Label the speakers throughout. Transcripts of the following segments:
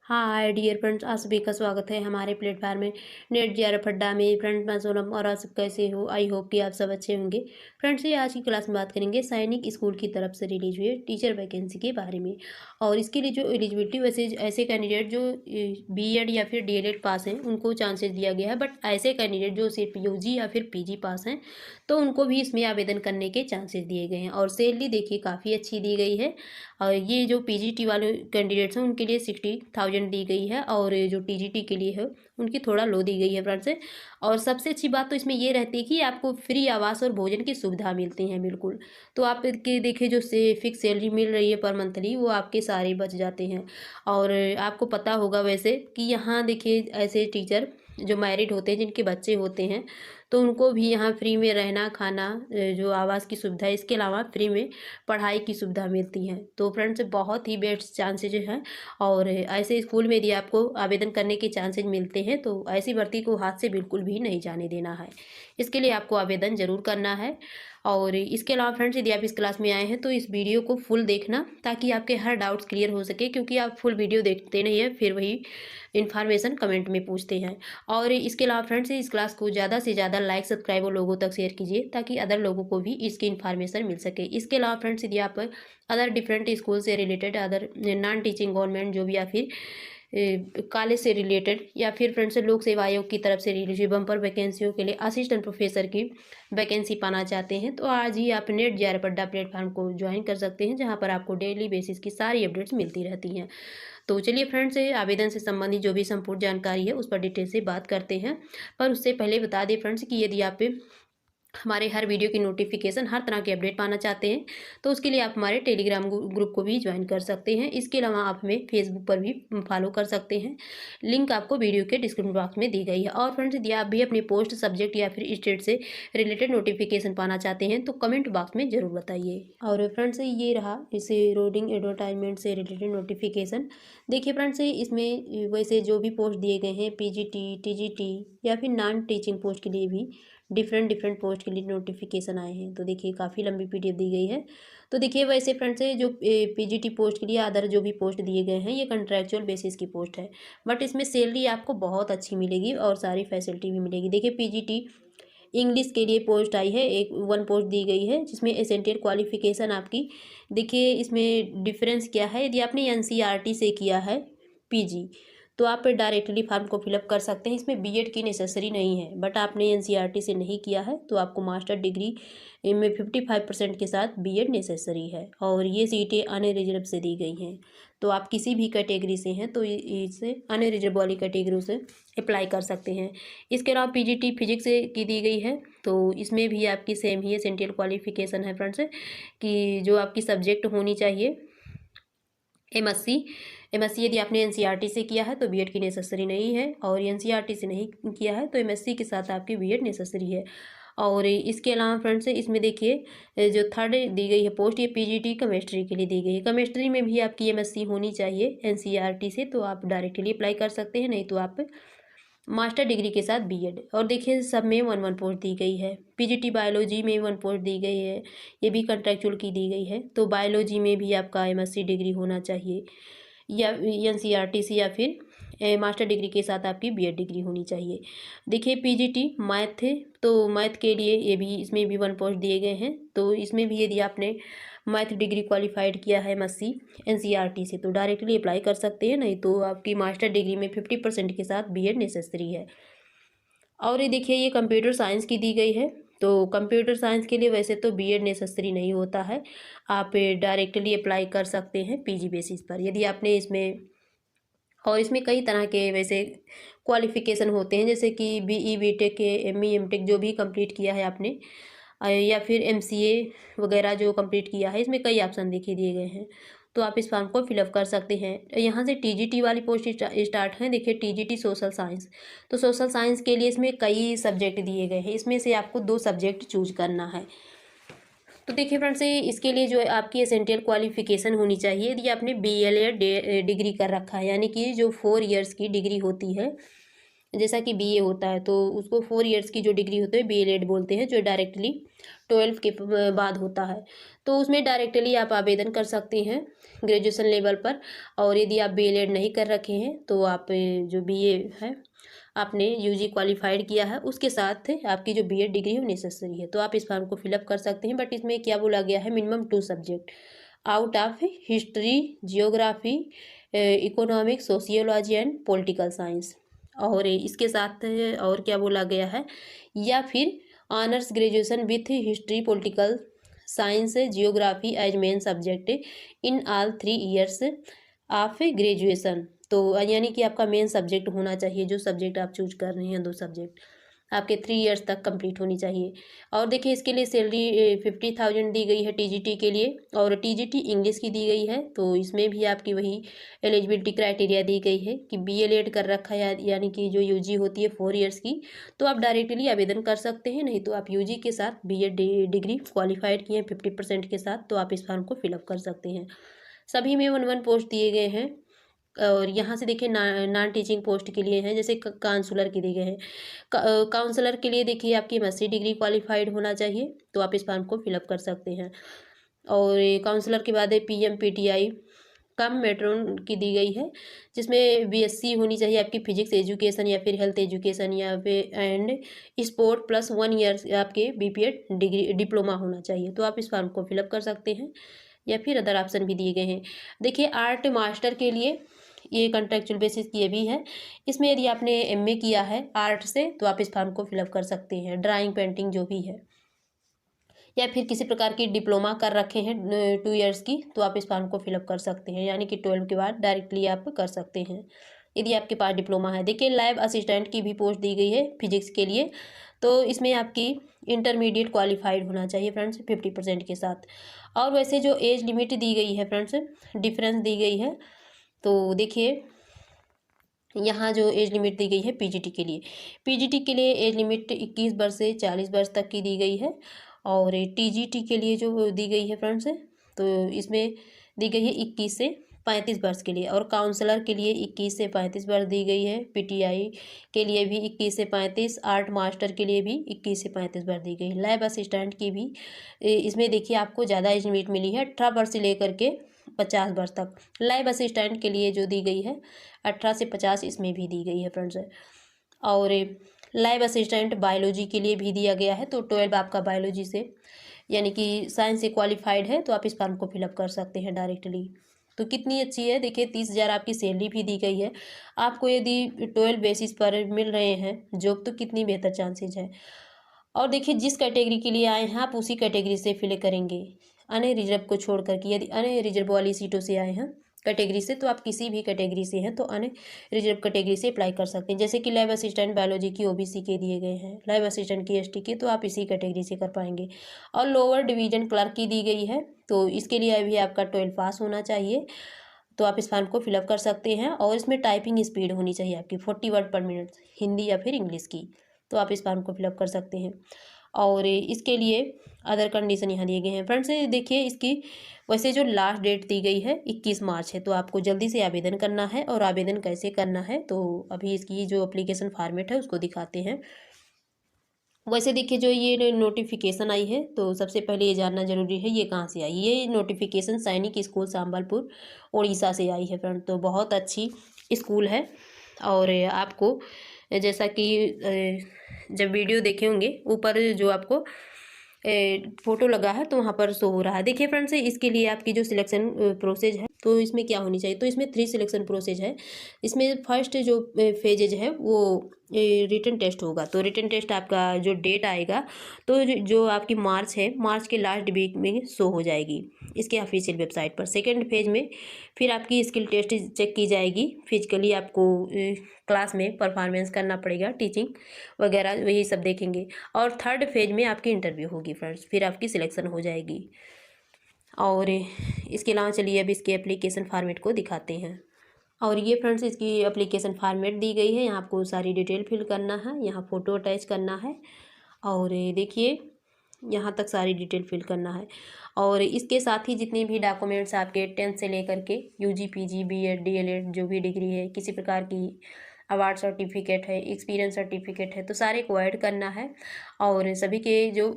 Speaker 1: Hi dear friends, आप सभी का स्वागत है हमारे प्लेटफॉर्म में नेट जेआरएफ अड्डा में। फ्रेंड्स, मैं सोनम और आप सब कैसे हो? आई होप कि आप सब अच्छे होंगे। फ्रेंड्स, ये आज की क्लास में बात करेंगे सैनिक स्कूल की तरफ से रिलीज हुए टीचर वैकेंसी के बारे में। और इसके लिए जो एलिजिबिलिटी, वैसे ऐसे कैंडिडेट जो बीएड या फिर डीएलएड पास हैं उनको चांसेस दिया गया है, बट ऐसे कैंडिडेट जो सिर्फ यूजी या फिर पीजी पास हैं तो उनको भी इसमें आवेदन करने के चांसेस दिए गए हैं। और सैलरी देखिए काफ़ी अच्छी दी गई है। और ये जो पीजीटी वाले कैंडिडेट्स हैं उनके लिए 60,000 दी गई है, और जो टीजीटी के लिए है उनकी थोड़ा लो दी गई है फ्रेंड्स से। और सबसे अच्छी बात तो इसमें ये रहती है कि आपको फ्री आवास और भोजन की सुविधा मिलती है बिल्कुल। तो आप के देखिए जो से फिक्स सैलरी मिल रही है पर मंथली, वो आपके सारे बच जाते हैं। और आपको पता होगा वैसे कि यहाँ देखिए ऐसे टीचर जो मैरिड होते हैं, जिनके बच्चे होते हैं, तो उनको भी यहाँ फ्री में रहना खाना, जो आवास की सुविधा है, इसके अलावा फ्री में पढ़ाई की सुविधा मिलती है। तो फ्रेंड्स, बहुत ही बेस्ट चांसेज हैं। और ऐसे स्कूल में यदि आपको आवेदन करने के चांसेज मिलते हैं तो ऐसी भर्ती को हाथ से बिल्कुल भी नहीं जाने देना है। इसके लिए आपको आवेदन ज़रूर करना है। और इसके अलावा फ्रेंड्स, यदि आप इस क्लास में आए हैं तो इस वीडियो को फुल देखना, ताकि आपके हर डाउट्स क्लियर हो सके, क्योंकि आप फुल वीडियो देखते नहीं हैं फिर वही इन्फॉर्मेशन कमेंट में पूछते हैं। और इसके अलावा फ्रेंड्स, इस क्लास को ज़्यादा से ज़्यादा लाइक सब्सक्राइब और लोगों तक शेयर कीजिए, ताकि अदर लोगों को भी इसकी इन्फॉर्मेशन मिल सके। इसके अलावा फ्रेंड्स, यदि आप अदर डिफरेंट स्कूल से related, other non teaching government जो भी, या फिर कॉलेज से रिलेटेड, या फिर फ्रेंड्स लोक सेवा आयोग की तरफ से रिलीज बम्पर वैकेंसियों के लिए असिस्टेंट प्रोफेसर की वैकेंसी पाना चाहते हैं, तो आज ही आप नेट जेआरएफ अड्डा प्लेटफॉर्म को ज्वाइन कर सकते हैं, जहां पर आपको डेली बेसिस की सारी अपडेट्स मिलती रहती हैं। तो चलिए फ्रेंड्स, आवेदन से संबंधित जो भी संपूर्ण जानकारी है उस पर डिटेल से बात करते हैं। पर उससे पहले बता दें फ्रेंड्स कि यदि आप हमारे हर वीडियो की नोटिफिकेशन, हर तरह के अपडेट पाना चाहते हैं, तो उसके लिए आप हमारे टेलीग्राम ग्रुप को भी ज्वाइन कर सकते हैं। इसके अलावा आप हमें फेसबुक पर भी फॉलो कर सकते हैं। लिंक आपको वीडियो के डिस्क्रिप्शन बॉक्स में दी गई है। और फ्रेंड्स, यदि आप भी अपने पोस्ट सब्जेक्ट या फिर स्टेट से रिलेटेड नोटिफिकेशन पाना चाहते हैं तो कमेंट बॉक्स में ज़रूर बताइए। और फ्रेंड्स, ये रहा इसे रोडिंग एडवर्टाइजमेंट से रिलेटेड नोटिफिकेशन। देखिए फ्रेंड्स, इसमें वैसे जो भी पोस्ट दिए गए हैं पीजीटी, टीजीटी या फिर नॉन टीचिंग पोस्ट के लिए भी डिफरेंट डिफरेंट पोस्ट के लिए नोटिफिकेशन आए हैं। तो देखिए काफ़ी लंबी पीडीएफ दी गई है। तो देखिए वैसे फ्रेंड्स, जो पीजीटी पोस्ट के लिए अदर जो भी पोस्ट दिए गए हैं ये कंट्रैक्चुअल बेसिस की पोस्ट है, बट इसमें सैलरी आपको बहुत अच्छी मिलेगी और सारी फैसिलिटी भी मिलेगी। देखिए पीजीटी इंग्लिश के लिए पोस्ट आई है, एक वन पोस्ट दी गई है, जिसमें एसेंशियल क्वालिफिकेशन आपकी, देखिए इसमें डिफरेंस क्या है। यदि आपने एनसीईआरटी से किया है पीजी, तो आप डायरेक्टली फॉर्म को फिलअप कर सकते हैं। इसमें बीएड की नेसेसरी नहीं है, बट आपने एनसीईआरटी से नहीं किया है तो आपको मास्टर डिग्री में 55% के साथ बीएड नेसेसरी है। और ये सीटें अनरिजर्व से दी गई हैं, तो आप किसी भी कैटेगरी से हैं तो इसे अनरिजर्व वाली कैटेगरी से अप्लाई कर सकते हैं। इसके अलावा पीजीटी फिजिक्स से की दी गई है, तो इसमें भी आपकी सेम ही एसेंशियल क्वालिफिकेशन है फ्रेंड्स, कि जो आपकी सब्जेक्ट होनी चाहिए एमएससी। एमएससी यदि आपने एनसीईआरटी से किया है तो बीएड की नेसेसरी नहीं है, और एनसीईआरटी से नहीं किया है तो एमएससी के साथ आपकी बीएड नेसेसरी है। और इसके अलावा फ्रेंड्स, इसमें देखिए जो थर्ड दी गई है पोस्ट, ये पीजीटी केमिस्ट्री के लिए दी गई है। केमिस्ट्री में भी आपकी एमएससी होनी चाहिए एनसीईआरटी से, तो आप डायरेक्टली अप्लाई कर सकते हैं, नहीं तो आप मास्टर डिग्री के साथ बीएड। और देखिए सब में वन वन पोस्ट दी गई है। पीजीटी बायोलॉजी में वन पोस्ट दी गई है, ये भी कंट्रेक्चुअल की दी गई है। तो बायोलॉजी में भी आपका एमएससी डिग्री होना चाहिए, या एनसीईआरटी से, या फिर मास्टर डिग्री के साथ आपकी बीएड डिग्री होनी चाहिए। देखिए पीजीटी मैथ है, तो मैथ के लिए ये भी, इसमें भी वन पोस्ट दिए गए हैं। तो इसमें भी यदि आपने मैथ डिग्री क्वालिफाइड किया है एमएससी एनसीईआरटी से तो डायरेक्टली अप्लाई कर सकते हैं, नहीं तो आपकी मास्टर डिग्री में 50% के साथ बीएड नेसेसरी है। और ये देखिए ये कंप्यूटर साइंस की दी गई है, तो कंप्यूटर साइंस के लिए वैसे तो बीएड नेसेसरी नहीं होता है, आप डायरेक्टली अप्लाई कर सकते हैं पीजी बेसिस पर, यदि आपने इसमें, और इसमें कई तरह के वैसे क्वालिफिकेशन होते हैं, जैसे कि बीई बीटेक के एमई एमटेक जो भी कंप्लीट किया है आपने, या फिर एमसीए वगैरह जो कंप्लीट किया है, इसमें कई ऑप्शन दिखे दिए गए हैं। तो आप इस फॉर्म को फिलअप कर सकते हैं। यहाँ से टीजीटी वाली पोस्ट स्टार्ट है। देखिए टीजीटी सोशल साइंस, तो सोशल साइंस के लिए इसमें कई सब्जेक्ट दिए गए हैं, इसमें से आपको 2 सब्जेक्ट चूज करना है। तो देखिए फ्रेंड्स, इसके लिए जो है आपकी एसेंशियल क्वालिफिकेशन होनी चाहिए। यदि आपने बीएलएड डिग्री कर रखा है, यानी कि जो 4 इयर्स की डिग्री होती है, जैसा कि बीए होता है तो उसको 4 ईयर्स की जो डिग्री होती है बीएलएड बोलते हैं, जो डायरेक्टली 12 के बाद होता है। तो उसमें डायरेक्टली आप आवेदन कर सकते हैं ग्रेजुएशन लेवल पर। और यदि आप बीएलएड नहीं कर रखे हैं तो आप जो बीए है आपने यूजी क्वालिफाइड किया है उसके साथ आपकी जो बीएड डिग्री है वो नेसेसरी है, तो आप इस फॉर्म को फिलअप कर सकते हैं। बट इसमें क्या बोला गया है, minimum 2 subject out of history, geography, economics, sociology and political science. और इसके साथ और क्या बोला गया है, या फिर honours graduation with history, political science, geography as main subject in all 3 years of graduation. तो यानी कि आपका मेन सब्जेक्ट होना चाहिए, जो सब्जेक्ट आप चूज कर रहे हैं 2 सब्जेक्ट आपके 3 ईयर्स तक कंप्लीट होनी चाहिए। और देखिए इसके लिए सैलरी 50,000 दी गई है टीजीटी के लिए, और टीजीटी इंग्लिश की दी गई है। तो इसमें भी आपकी वही एलिजिबिलिटी क्राइटेरिया दी गई है कि बीएलएड कर रखा है, यानी कि जो यूजी होती है 4 ईयर्स की, तो आप डायरेक्टली आवेदन कर सकते हैं। नहीं तो आप यूजी के साथ बीएड डिग्री क्वालिफाइड किए हैं 50% के साथ, तो आप इस फॉर्म को फिलअप कर सकते हैं। सभी में 1-1 पोस्ट दिए गए हैं। और यहाँ से देखिए नॉन टीचिंग पोस्ट के लिए हैं, जैसे काउंसलर के दिए गए हैं। काउंसलर के लिए देखिए आपकी एमएससी डिग्री क्वालिफाइड होना चाहिए, तो आप इस फॉर्म को फिलअप कर सकते हैं। और काउंसलर के बाद है पीएमपीटीआई कम मेट्रोन की दी गई है, जिसमें बीएससी होनी चाहिए आपकी फिजिक्स एजुकेशन या फिर हेल्थ एजुकेशन या फिर एंड स्पोर्ट प्लस 1 ईयर आपके बीपीएड डिग्री डिप्लोमा होना चाहिए, तो आप इस फॉर्म को फिलअप कर सकते हैं। या फिर अदर ऑप्शन भी दिए गए हैं। देखिए आर्ट मास्टर के लिए ये कॉन्ट्रेक्चुअल बेसिस की भी है। इसमें यदि आपने एमए किया है आर्ट से तो आप इस फॉर्म को फिलअप कर सकते हैं। ड्राइंग, पेंटिंग जो भी है, या फिर किसी प्रकार की डिप्लोमा कर रखे हैं 2 ईयर्स की, तो आप इस फॉर्म को फिलअप कर सकते हैं, यानी कि 12 के बाद डायरेक्टली आप कर सकते हैं यदि आपके पास डिप्लोमा है। देखिए लैब असिस्टेंट की भी पोस्ट दी गई है फिजिक्स के लिए, तो इसमें आपकी इंटरमीडिएट क्वालिफाइड होना चाहिए फ्रेंड्स 50% के साथ। और वैसे जो एज लिमिट दी गई है फ्रेंड्स, डिफरेंस दी गई है, तो देखिए यहाँ जो एज लिमिट दी गई है पीजीटी के लिए एज लिमिट 21 वर्ष से 40 वर्ष तक की दी गई है। और टीजीटी के लिए जो दी गई है फ्रेंड्स, तो इसमें दी गई है 21 से 35 वर्ष के लिए। और काउंसलर के लिए 21 से 35 वर्ष दी गई है। पीटीआई के लिए भी 21 से 35, आर्ट मास्टर के लिए भी 21 से 35 वर्ष दी गई है। लैब असिस्टेंट की भी इसमें देखिए आपको ज़्यादा एज लिमिट मिली है, 18 वर्ष से लेकर के 50 वर्ष तक। लैब असिस्टेंट के लिए जो दी गई है 18 से 50 इसमें भी दी गई है फ्रेंड्स। और लैब असिस्टेंट बायोलॉजी के लिए भी दिया गया है, तो 12 आपका बायोलॉजी से यानी कि साइंस से क्वालिफाइड है, तो आप इस फॉर्म को फिलअप कर सकते हैं डायरेक्टली। तो कितनी अच्छी है, देखिए 30,000 आपकी सैलरी भी दी गई है। आपको यदि 12 बेसिस पर मिल रहे हैं जॉब, तो कितनी बेहतर चांसेज है। और देखिए जिस कैटेगरी के लिए आए हैं आप उसी कैटेगरी से फिल करेंगे, अन रिजर्व को छोड़ करके। यदि अन रिजर्व वाली सीटों से आए हैं कैटेगरी से, तो आप किसी भी कैटेगरी से हैं तो अन रिजर्व कैटेगरी से अप्लाई कर सकते हैं। जैसे कि लैब असिस्टेंट बायोलॉजी की ओबीसी के दिए गए हैं, लैब असिस्टेंट की एसटी के, तो आप इसी कैटेगरी से कर पाएंगे। और लोअर डिवीजन क्लर्क की दी गई है, तो इसके लिए अभी आपका 12 पास होना चाहिए, तो आप इस फॉर्म को फिलअप कर सकते हैं। और इसमें टाइपिंग स्पीड होनी चाहिए आपकी 40 वर्ड पर मिनट, हिंदी या फिर इंग्लिश की, तो आप इस फॉर्म को फिलअप कर सकते हैं। और इसके लिए अदर कंडीशन यहाँ दिए गए हैं फ्रेंड्स। देखिए इसकी वैसे जो लास्ट डेट दी गई है 21 मार्च है, तो आपको जल्दी से आवेदन करना है। और आवेदन कैसे करना है, तो अभी इसकी जो एप्लीकेशन फॉर्मेट है उसको दिखाते हैं। वैसे देखिए जो ये नोटिफिकेशन आई है, तो सबसे पहले ये जानना जरूरी है ये कहाँ से आई। ये नोटिफिकेशन सैनिक स्कूल संबलपुर उड़ीसा से आई है फ्रेंड, तो बहुत अच्छी स्कूल है। और आपको जैसा कि जब वीडियो देखे होंगे ऊपर जो आपको फोटो लगा है तो वहाँ पर शो हो रहा है। देखिए फ्रेंड्स इसके लिए आपकी जो सिलेक्शन प्रोसेस है, तो इसमें क्या होनी चाहिए, तो इसमें 3 सिलेक्शन प्रोसेस है। इसमें फर्स्ट जो फेजेज है वो रिटन टेस्ट होगा, तो रिटन टेस्ट आपका जो डेट आएगा, तो जो आपकी मार्च है, मार्च के लास्ट वीक में शो हो जाएगी इसके ऑफिशियल वेबसाइट पर। सेकेंड फेज में फिर आपकी स्किल टेस्ट चेक की जाएगी, फिजिकली आपको क्लास में परफॉर्मेंस करना पड़ेगा, टीचिंग वगैरह वही सब देखेंगे। और थर्ड फेज में आपकी इंटरव्यू होगी फ्रेंड्स, फिर आपकी सिलेक्शन हो जाएगी। और इसके अलावा चलिए अब इसके एप्लीकेशन फॉर्मेट को दिखाते हैं। और ये फ्रेंड्स इसकी एप्लीकेशन फॉर्मेट दी गई है, यहाँ आपको सारी डिटेल फिल करना है, यहाँ फ़ोटो अटैच करना है। और देखिए यहाँ तक सारी डिटेल फिल करना है। और इसके साथ ही जितने भी डॉक्यूमेंट्स आपके 10th से लेकर के यूजी, पीजी, बीएड, डीएलएड जो भी डिग्री है, किसी प्रकार की अवार्ड सर्टिफिकेट है, एक्सपीरियंस सर्टिफिकेट है, तो सारे को ऐड करना है। और सभी के जो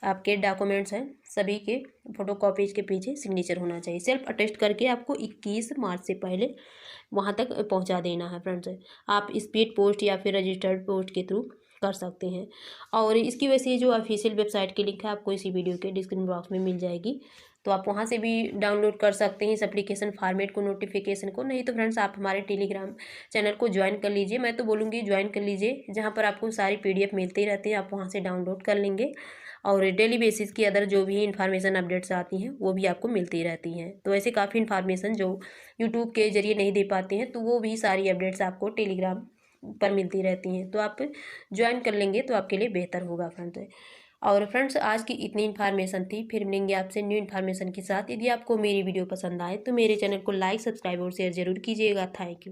Speaker 1: आपके डॉक्यूमेंट्स हैं सभी के फोटोकॉपीज के पीछे सिग्नेचर होना चाहिए। सेल्फ अटेस्ट करके आपको 21 मार्च से पहले वहाँ तक पहुँचा देना है फ्रेंड्स। आप स्पीड पोस्ट या फिर रजिस्टर्ड पोस्ट के थ्रू कर सकते हैं। और इसकी वजह से जो ऑफिशियल वेबसाइट की लिंक है आपको इसी वीडियो के डिस्क्रिप्शन बॉक्स में मिल जाएगी, तो आप वहाँ से भी डाउनलोड कर सकते हैं इस एप्लीकेशन फॉर्मेट को, नोटिफिकेशन को। नहीं तो फ्रेंड्स आप हमारे टेलीग्राम चैनल को ज्वाइन कर लीजिए, मैं तो बोलूँगी ज्वाइन कर लीजिए, जहाँ पर आपको सारी PDF मिलती रहती है, आप वहाँ से डाउनलोड कर लेंगे। और डेली बेसिस की अदर जो भी इन्फॉर्मेशन अपडेट्स आती हैं वो भी आपको मिलती रहती हैं। तो ऐसे काफ़ी इन्फॉर्मेशन जो यूट्यूब के जरिए नहीं दे पाते हैं, तो वो भी सारी अपडेट्स आपको टेलीग्राम पर मिलती रहती हैं। तो आप ज्वाइन कर लेंगे तो आपके लिए बेहतर होगा फ्रेंड्स। और फ्रेंड्स आज की इतनी इन्फॉर्मेशन थी, फिर मिलेंगे आपसे न्यू इन्फॉर्मेशन के साथ। यदि आपको मेरी वीडियो पसंद आए तो मेरे चैनल को लाइक, सब्सक्राइब और शेयर जरूर कीजिएगा। Thank you.